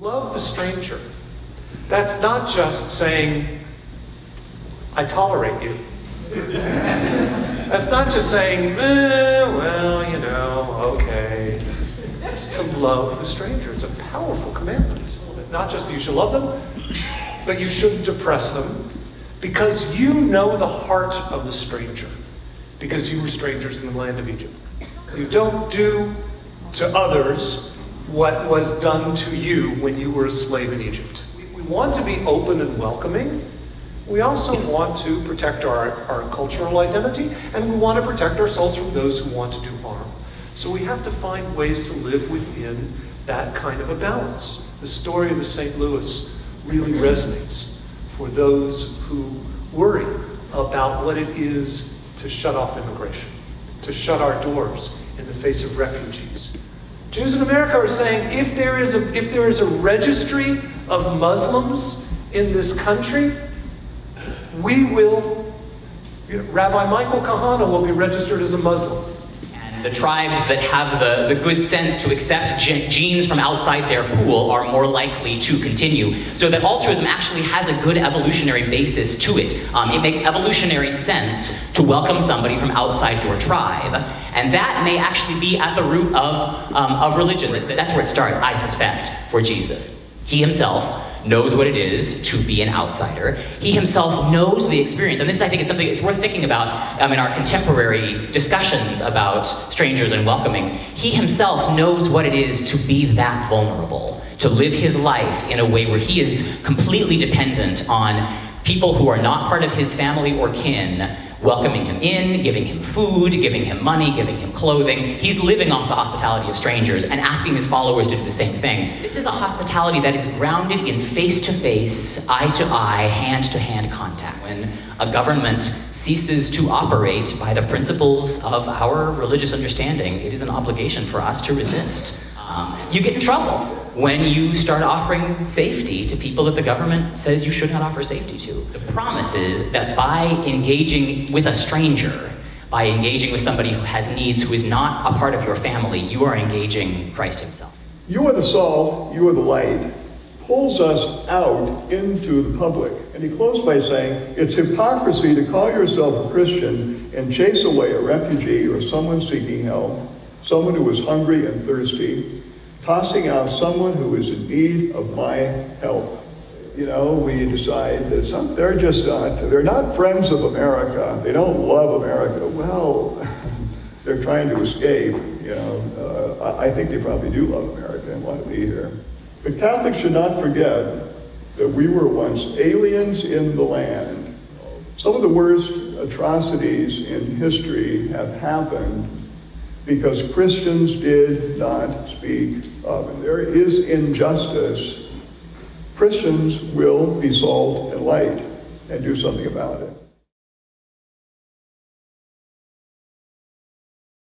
Love the stranger. That's not just saying, I tolerate you. That's not just saying, well, you know, okay. It's to love the stranger. It's a powerful commandment. Not just that you should love them, but you shouldn't oppress them, because you know the heart of the stranger, because you were strangers in the land of Egypt. You don't do to others what was done to you when you were a slave in Egypt. We want to be open and welcoming. We also want to protect our cultural identity, and we want to protect ourselves from those who want to do harm. So we have to find ways to live within that kind of a balance. The story of the St. Louis really resonates for those who worry about what it is to shut off immigration, to shut our doors in the face of refugees. Jews in America are saying, if there is a registry of Muslims in this country, we will, Rabbi Michael Kahana will be registered as a Muslim. The tribes that have the good sense to accept genes from outside their pool are more likely to continue. So that altruism actually has a good evolutionary basis to it. It makes evolutionary sense to welcome somebody from outside your tribe. And that may actually be at the root of religion. That's where it starts, I suspect, for Jesus. He himself knows what it is to be an outsider. He himself knows the experience. And this, I think, is something that's worth thinking about in our contemporary discussions about strangers and welcoming. He himself knows what it is to be that vulnerable, to live his life in a way where he is completely dependent on people who are not part of his family or kin, welcoming him in, giving him food, giving him money, giving him clothing. He's living off the hospitality of strangers and asking his followers to do the same thing. This is a hospitality that is grounded in face-to-face, eye-to-eye, hand-to-hand contact. When a government ceases to operate by the principles of our religious understanding, it is an obligation for us to resist. You get in trouble when you start offering safety to people that the government says you should not offer safety to. The promise is that by engaging with a stranger, by engaging with somebody who has needs, who is not a part of your family, you are engaging Christ himself. You are the salt, you are the light, pulls us out into the public. And he closed by saying, it's hypocrisy to call yourself a Christian and chase away a refugee or someone seeking help, someone who is hungry and thirsty, tossing out someone who is in need of my help. You know, we decide that they're not friends of America. They don't love America. Well, they're trying to escape. You know, I think they probably do love America and want to be here. But Catholics should not forget that we were once aliens in the land. Some of the worst atrocities in history have happened because Christians did not speak up. And there is injustice. Christians will be salt and light and do something about it.